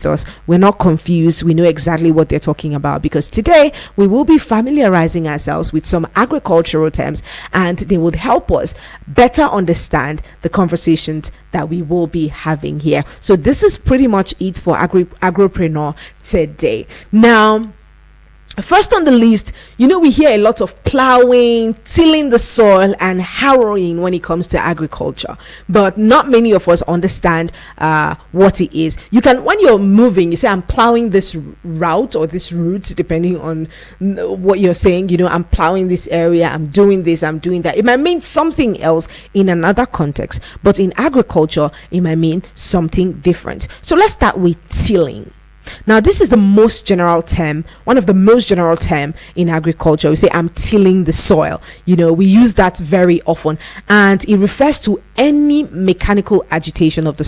us, we're not confused, we know exactly what they're talking about, because today we will be familiarizing ourselves with some agricultural terms, and they would help us better understand the conversations that we will be having here. So this is pretty much it for Agropreneur today. Now, first on the list, we hear a lot of plowing, tilling the soil, and harrowing when it comes to agriculture, but not many of us understand what it is. You can, when you're moving, you say, I'm plowing this route or this route, depending on what you're saying. I'm plowing this area, I'm doing this, I'm doing that. It might mean something else in another context, but in agriculture, it might mean something different. So let's start with tilling. Now, this is the most general term, one of the most general term in agriculture. We say, I'm tilling the soil. We use that very often, and it refers to any mechanical agitation of the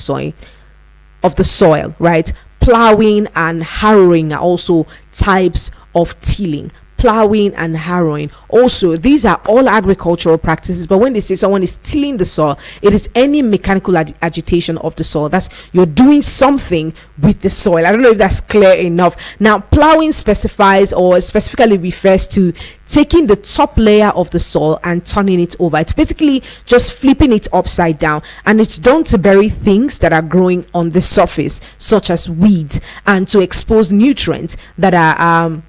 soil, right? Plowing and harrowing are also types of tilling. Plowing and harrowing, also, these are all agricultural practices, but when they say someone is tilling the soil, it is any mechanical agitation of the soil. That's, you're doing something with the soil. I don't know if that's clear enough. Now, plowing specifies or specifically refers to taking the top layer of the soil and turning it over. It's basically just flipping it upside down, and it's done to bury things that are growing on the surface, such as weeds, and to expose nutrients that are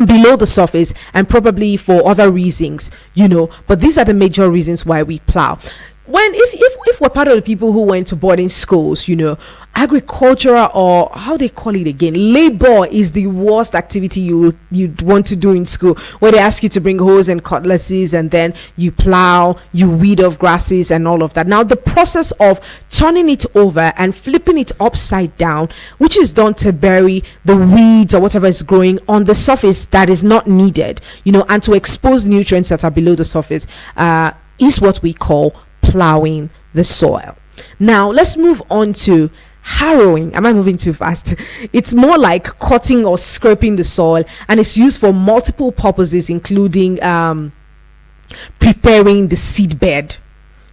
below the surface, and probably for other reasons, but these are the major reasons why we plow. If we're part of the people who went to boarding schools, agricultural, or how they call it again, labor is the worst activity you'd want to do in school, where they ask you to bring hoes and cutlasses, and then you plow, you weed off grasses and all of that. Now, the process of turning it over and flipping it upside down, which is done to bury the weeds or whatever is growing on the surface that is not needed, and to expose nutrients that are below the surface, is what we call plowing the soil. Now, let's move on to harrowing. Am I moving too fast? It's more like cutting or scraping the soil, and it's used for multiple purposes, including preparing the seed bed.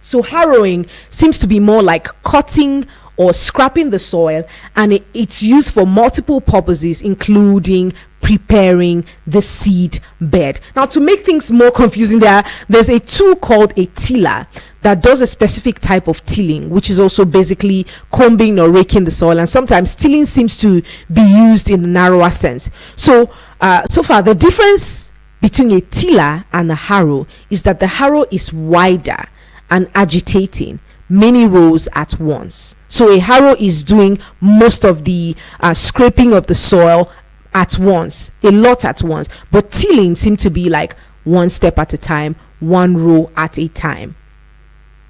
So harrowing seems to be more like cutting or scraping the soil, and it's used for multiple purposes, including preparing the seed bed. Now, to make things more confusing, there's a tool called a tiller that does a specific type of tilling, which is also basically combing or raking the soil, and sometimes tilling seems to be used in the narrower sense. So far, the difference between a tiller and a harrow is that the harrow is wider and agitating many rows at once. So a harrow is doing most of the scraping of the soil at once, a lot at once, but tilling seems to be like one step at a time, one row at a time.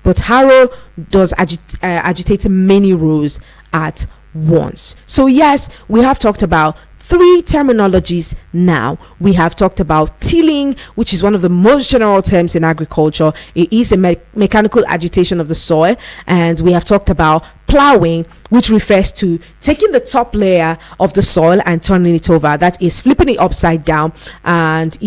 But harrow does agitate many rows at once. So yes, we have talked about three terminologies now. We have talked about tilling, which is one of the most general terms in agriculture. It is a mechanical agitation of the soil. And we have talked about plowing, which refers to taking the top layer of the soil and turning it over. That is flipping it upside down, and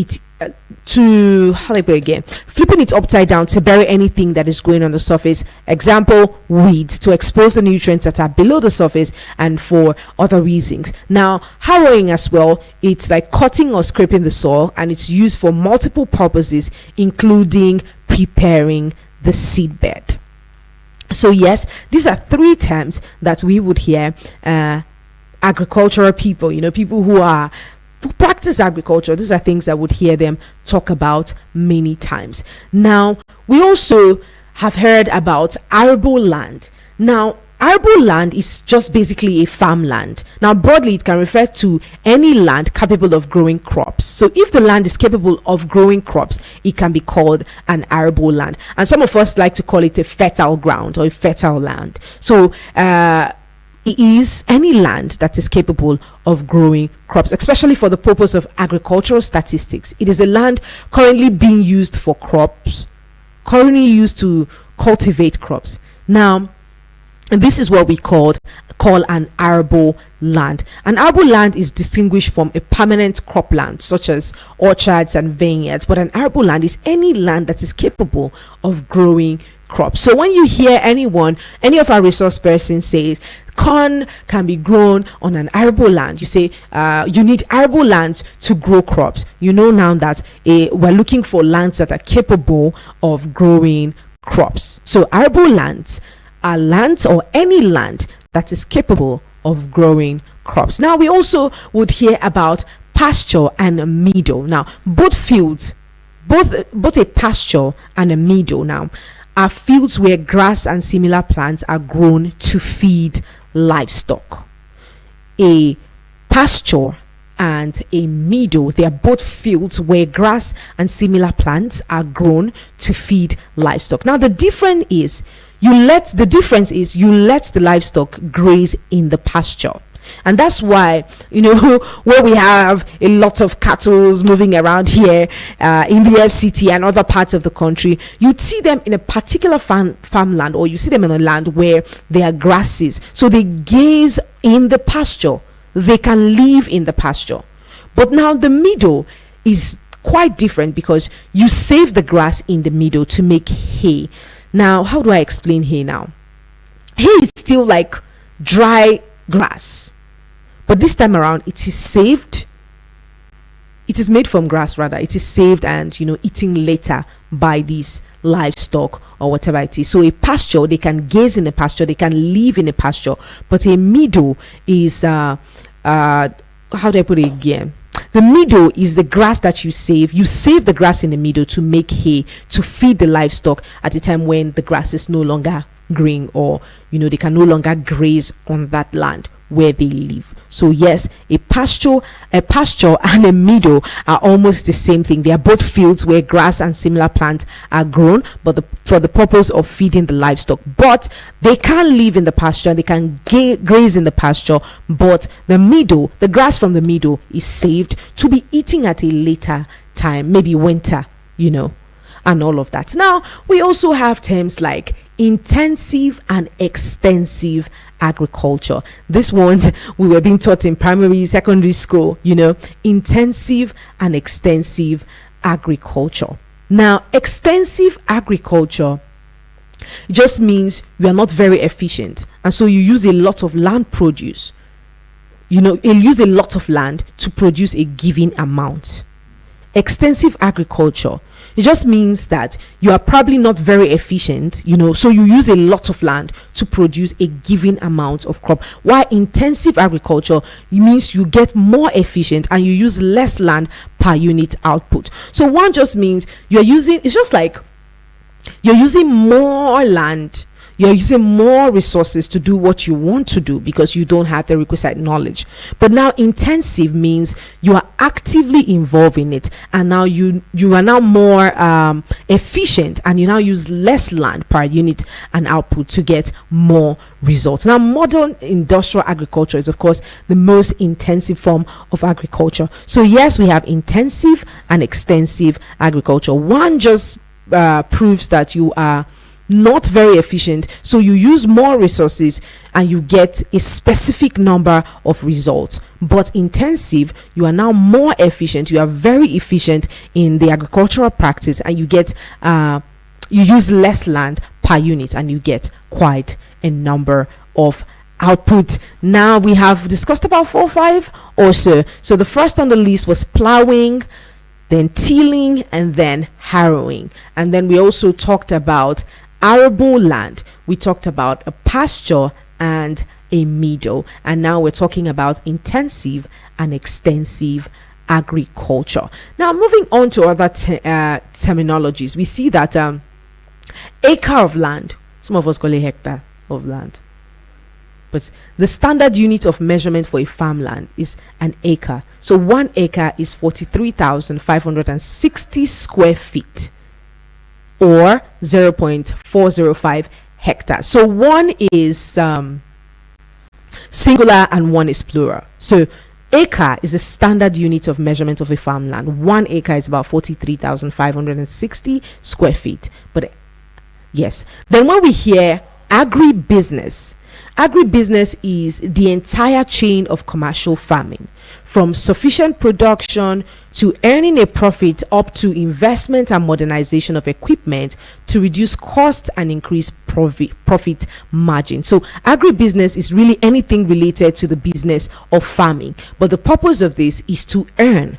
flipping it upside down to bury anything that is growing on the surface. Example, weeds, to expose the nutrients that are below the surface, and for other reasons. Now, harrowing as well, it's like cutting or scraping the soil, and it's used for multiple purposes, including preparing the seed bed. So yes, these are three terms that we would hear agricultural people, people who practice agriculture. These are things I would hear them talk about many times. Now, we also have heard about arable land. Now, arable land is just basically a farmland. Now, broadly, it can refer to any land capable of growing crops. So if the land is capable of growing crops, it can be called an arable land. And some of us like to call it a fertile ground or a fertile land. So it is any land that is capable of growing crops, especially for the purpose of agricultural statistics. It is a land currently being used for crops, currently used to cultivate crops. Now, this is what we call an arable land. An arable land is distinguished from a permanent cropland, such as orchards and vineyards, but an arable land is any land that is capable of growing crops. So when you hear any of our resource persons says corn can be grown on an arable land, you say you need arable lands to grow crops. You know now that we're looking for lands that are capable of growing crops. So arable lands are lands, or any land that is capable of growing crops. Now we also would hear about pasture and a meadow. Now both fields, both a pasture and a meadow now are fields where grass and similar plants are grown to feed livestock. A pasture and a meadow, they are both fields where grass and similar plants are grown to feed livestock. Now the difference is you let the livestock graze in the pasture. And that's why, where we have a lot of cattle moving around here in the FCT and other parts of the country, you'd see them in a particular farmland, or you see them in a land where there are grasses. So they gaze in the pasture. They can live in the pasture. But now the meadow is quite different, because you save the grass in the meadow to make hay. Now, how do I explain hay now? Hay is still like dry grass, but this time around it is saved. It is made from grass, rather. It is saved and eaten later by these livestock or whatever it is. So a pasture, they can gaze in a pasture, they can live in a pasture. But a meadow is how do I put it again? The meadow is the grass that you save. You save the grass in the meadow to make hay, to feed the livestock at a time when the grass is no longer green, or they can no longer graze on that land where they live. So yes, a pasture and a meadow are almost the same thing. They are both fields where grass and similar plants are grown, but for the purpose of feeding the livestock. But they can live in the pasture, they can graze in the pasture, but the meadow, the grass from the meadow, is saved to be eaten at a later time, maybe winter, and all of that. Now we also have terms like intensive and extensive agriculture. These ones we were being taught in primary, secondary school, intensive and extensive agriculture. Now, extensive agriculture just means you are not very efficient, and so you use a lot of land produce. You use a lot of land to produce a given amount. Extensive agriculture, it just means that you are probably not very efficient, so you use a lot of land to produce a given amount of crop. While intensive agriculture means you get more efficient and you use less land per unit output. So one just means it's just like you're using more land, you're using more resources to do what you want to do because you don't have the requisite knowledge. But now intensive means you are actively involved in it, and now you are now more efficient, and you now use less land per unit and output to get more results. Now modern industrial agriculture is of course the most intensive form of agriculture. So yes, we have intensive and extensive agriculture. One just proves that you are not very efficient, so you use more resources and you get a specific number of results. But intensive, you are now more efficient, you are very efficient in the agricultural practice, and you get you use less land per unit and you get quite a number of output. Now we have discussed about 4 or 5 or so. So the first on the list was plowing, then tilling, and then harrowing. And then we also talked about arable land, we talked about a pasture and a meadow, and now we're talking about intensive and extensive agriculture. Now moving on to other terminologies, we see that acre of land, some of us call it hectare of land, but the standard unit of measurement for a farmland is an acre. So 1 acre is 43,560 square feet, or 0.405 hectares. So one is singular and one is plural. So acre is the standard unit of measurement of a farmland. 1 acre is about 43,560 square feet. But yes, then when we hear agribusiness, Agribusiness is the entire chain of commercial farming, from sufficient production to earning a profit up to investment and modernization of equipment to reduce costs and increase profit margin. So agribusiness is really anything related to the business of farming, but the purpose of this is to earn.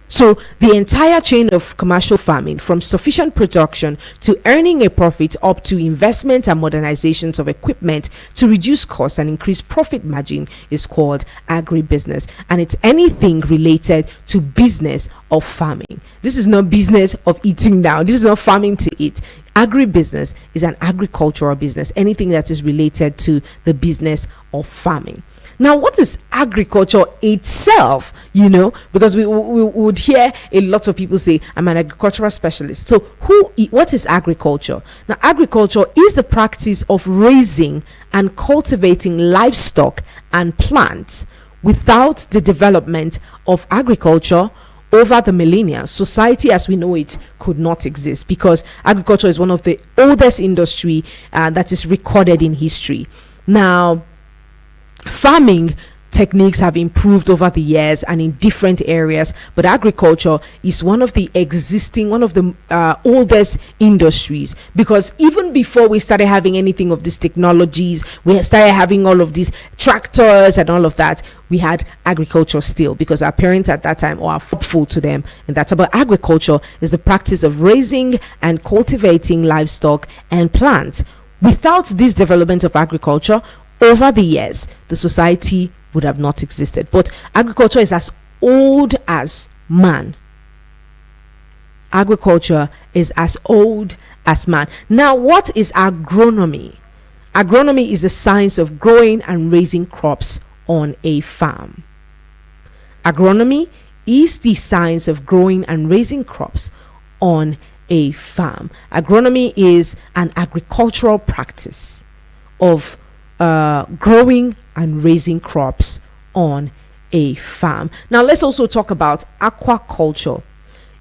So the entire chain of commercial farming, from sufficient production to earning a profit up to investment and modernizations of equipment to reduce costs and increase profit margin, is called agribusiness. And it's anything related to business of farming. This is not business of eating now. This is not farming to eat. Agribusiness is an agricultural business, anything that is related to the business of farming. Now, what is agriculture itself? Because we would hear a lot of people say, I'm an agricultural specialist. So what is agriculture? Now, agriculture is the practice of raising and cultivating livestock and plants. Without the development of agriculture over the millennia, society as we know it could not exist, because agriculture is one of the oldest industry that is recorded in history. Now, farming techniques have improved over the years and in different areas, but agriculture is one of the oldest industries, because even before we started having anything of these technologies, we started having all of these tractors and all of that, we had agriculture still, because our parents at that time were hopeful to them, and that's about agriculture is the practice of raising and cultivating livestock and plants. Without this development of agriculture over the years, the society would have not existed. But agriculture is as old as man. Agriculture is as old as man. Now, what is agronomy? Agronomy is the science of growing and raising crops on a farm. Agronomy is the science of growing and raising crops on a farm. Agronomy is an agricultural practice of growing and raising crops on a farm. Now, let's also talk about aquaculture.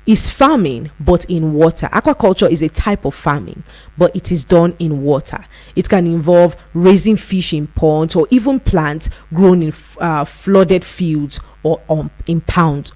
Is farming but in water. Aquaculture is a type of farming, but it is done in water. It can involve raising fish in ponds or even plants grown in flooded fields or in ponds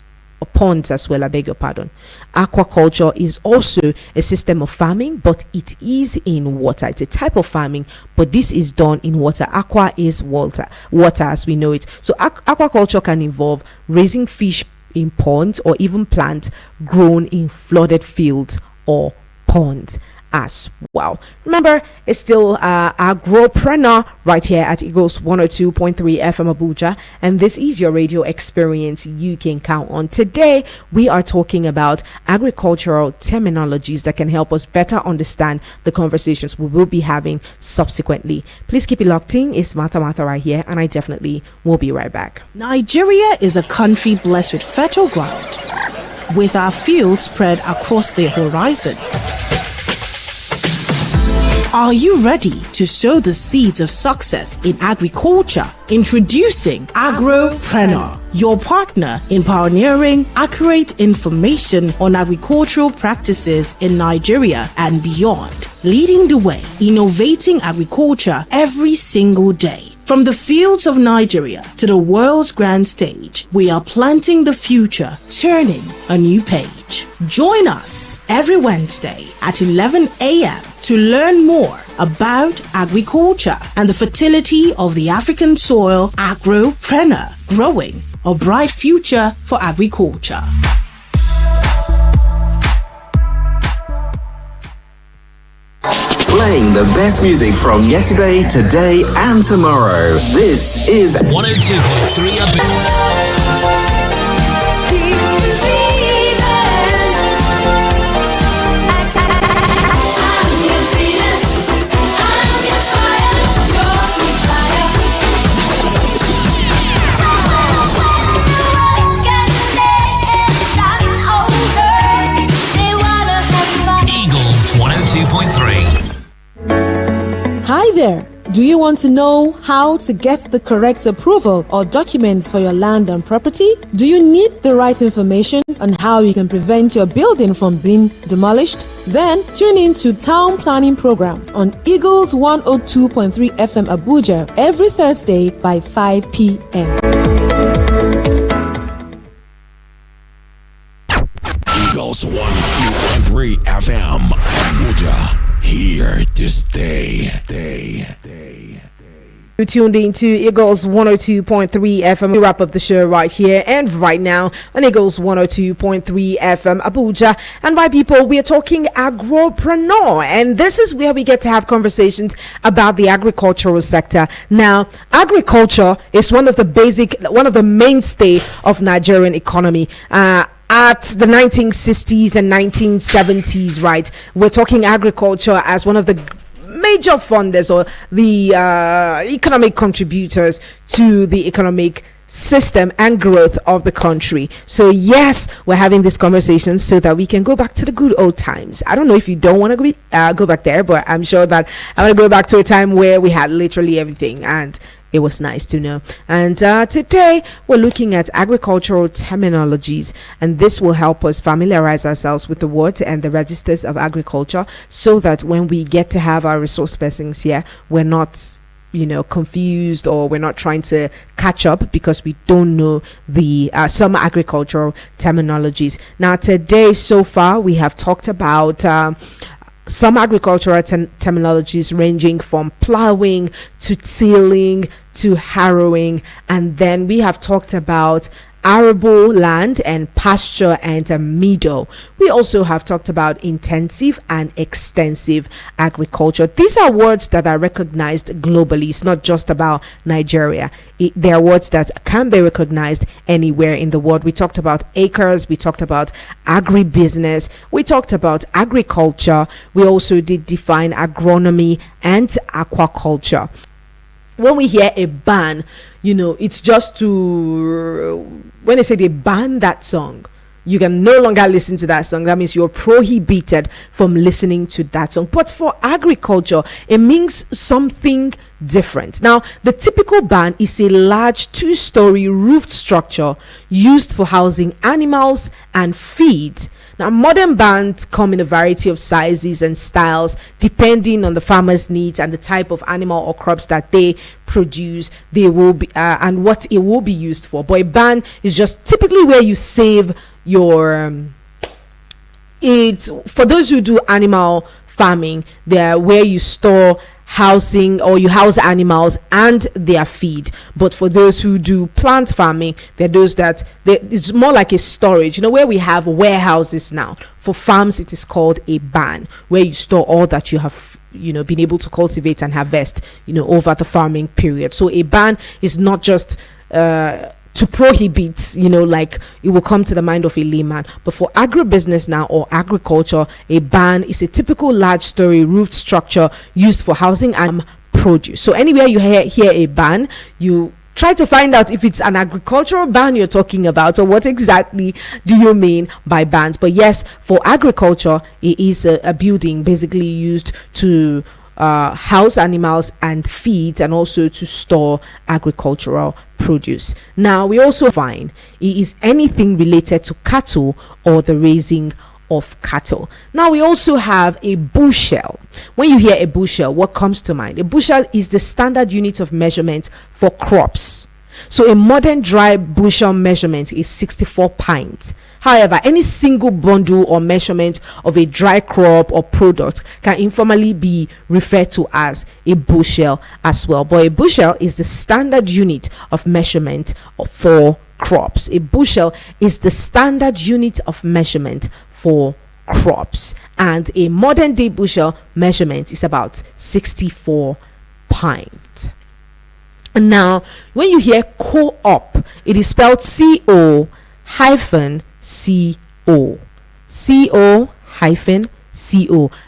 as well. I beg your pardon. Aquaculture is also a system of farming, but it is in water. It's a type of farming, but this is done in water. Aqua is water as we know it. So aquaculture can involve raising fish in ponds or even plants grown in flooded fields or ponds as well. Remember, it's still Agropreneur right here at Eagles 102.3 FM Abuja, and this is your radio experience you can count on. Today we are talking about agricultural terminologies that can help us better understand the conversations we will be having subsequently. Please keep it locked in. It's Martha right here, and I definitely will be right back. Nigeria is a country blessed with fertile ground, with our fields spread across the horizon. Are you ready to sow the seeds of success in agriculture? Introducing Agropreneur, your partner in pioneering accurate information on agricultural practices in Nigeria and beyond. Leading the way, innovating agriculture every single day. From the fields of Nigeria to the world's grand stage, we are planting the future, turning a new page. Join us every Wednesday at 11 a.m. to learn more about agriculture and the fertility of the African soil. Agropreneur, growing a bright future for agriculture. Playing the best music from yesterday, today, and tomorrow. This is 102.3 Eagles 102.3. Hi there! Do you want to know how to get the correct approval or documents for your land and property? Do you need the right information on how you can prevent your building from being demolished? Then tune in to Town Planning Program on Eagles 102.3 FM Abuja every Thursday by 5 p.m. Eagles 102.3 FM Abuja, here to stay. You tuned into Eagles 102.3 FM. We wrap up the show right here and right now on Eagles 102.3 FM Abuja. And my people, we are talking Agropreneur, and this is where we get to have conversations about the agricultural sector. Now, agriculture is one of the mainstay of Nigerian economy. At the 1960s and 1970s, right? We're talking agriculture as one of the major funders or the economic contributors to the economic system and growth of the country. So yes, we're having this conversation so that we can go back to the good old times. I don't know if you don't want to go back there, but I'm sure that I want to go back to a time where we had literally everything, and it was nice to know. And today we're looking at agricultural terminologies, and this will help us familiarize ourselves with the words and the registers of agriculture, so that when we get to have our resource persons here, we're not confused, or we're not trying to catch up because we don't know the some agricultural terminologies. Now today, so far, we have talked about some agricultural terminologies ranging from plowing to tilling to harrowing, and then we have talked about arable land and pasture and a meadow. We also have talked about intensive and extensive agriculture. These are words that are recognized globally. It's not just about Nigeria. They are words that can be recognized anywhere in the world. We talked about acres, we talked about agribusiness, we talked about agriculture. We also did define agronomy and aquaculture. When we hear a ban, it's just when they say they ban that song, you can no longer listen to that song. That means you're prohibited from listening to that song. But for agriculture, it means something different. Now, the typical barn is a large 2-story roofed structure used for housing animals and feed. Now, modern barns come in a variety of sizes and styles depending on the farmer's needs and the type of animal or crops that they produce. They will be and what it will be used for. But a barn is just typically where you save your it's for those who do animal farming. They're where you store housing, or you house animals and their feed. But for those who do plant farming, they're those that it's more like a storage, where we have warehouses now. For farms, it is called a barn, where you store all that you have been able to cultivate and harvest over the farming period. So a barn is not just to prohibit, like it will come to the mind of a layman. But for agribusiness now, or agriculture, a barn is a typical large story roofed structure used for housing and produce. So anywhere you hear a barn, you try to find out if it's an agricultural barn you're talking about, or what exactly do you mean by barns. But yes, for agriculture, it is a building basically used to house animals and feed, and also to store agricultural produce. Now, we also find it is anything related to cattle or the raising of cattle. Now, we also have a bushel. When you hear a bushel, what comes to mind? A bushel is the standard unit of measurement for crops. So a modern dry bushel measurement is 64 pints. However, any single bundle or measurement of a dry crop or product can informally be referred to as a bushel as well. But a bushel is the standard unit of measurement for crops. A bushel is the standard unit of measurement for crops. And a modern day bushel measurement is about 64 pints. Now, when you hear co-op, it is spelled CO-CO. CO-CO.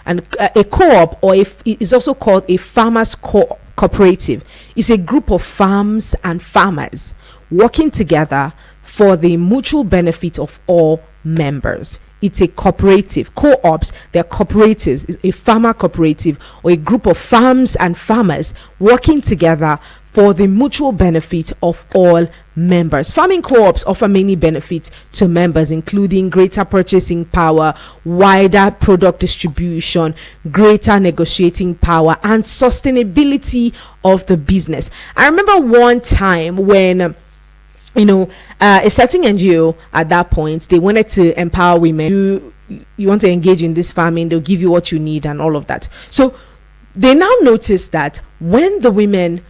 And a co-op, or is also called a farmers cooperative, is a group of farms and farmers working together for the mutual benefit of all members. It's a cooperative. Co-ops, they're cooperatives. It's a farmer cooperative, or a group of farms and farmers working together for the mutual benefit of all members. Farming co-ops offer many benefits to members, including greater purchasing power, wider product distribution, greater negotiating power, and sustainability of the business. I remember one time when a certain NGO at that point, they wanted to empower women. You want to engage in this farming, they'll give you what you need and all of that. So they now noticed that when the women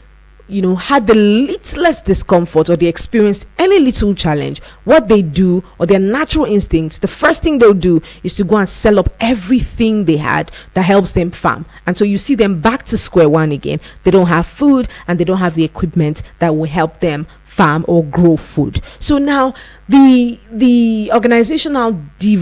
had the littlest discomfort, or they experienced any little challenge, what they do, or their natural instincts, the first thing they'll do is to go and sell up everything they had that helps them farm. And so you see them back to square one again. They don't have food, and they don't have the equipment that will help them farm or grow food. So now the organization now they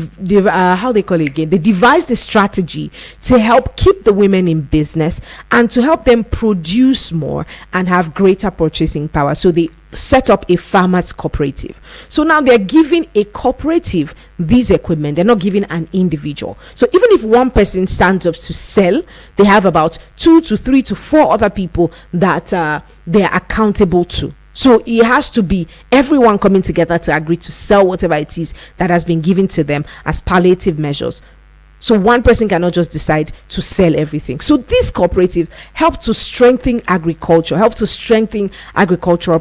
devised a strategy to help keep the women in business and to help them produce more and have greater purchasing power. So they set up a farmers cooperative. So now they're giving a cooperative this equipment. They're not giving an individual. So even if one person stands up to sell, they have about 2 to 3 to 4 other people that they're accountable to. So it has to be everyone coming together to agree to sell whatever it is that has been given to them as palliative measures. So one person cannot just decide to sell everything. So this cooperative helped to strengthen agriculture, helps to strengthen agricultural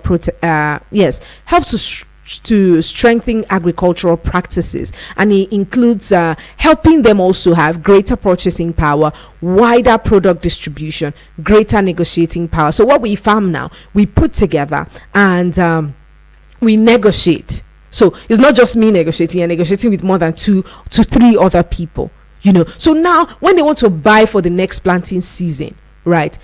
practices, and it includes helping them also have greater purchasing power, wider product distribution, greater negotiating power. So what we farm now, we put together and we negotiate. So it's not just me negotiating, and negotiating with more than 2 to 3 other people. So now when they want to buy for the next planting season, right,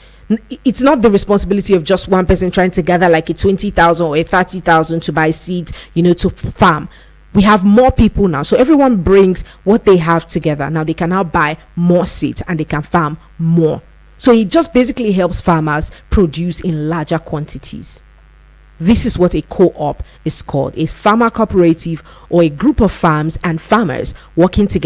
it's not the responsibility of just one person trying to gather like a 20,000 or a 30,000 to buy seeds, to farm. We have more people now, so everyone brings what they have together. Now they can now buy more seeds and they can farm more. So it just basically helps farmers produce in larger quantities. This is what a co-op is called: a farmer cooperative, or a group of farms and farmers working together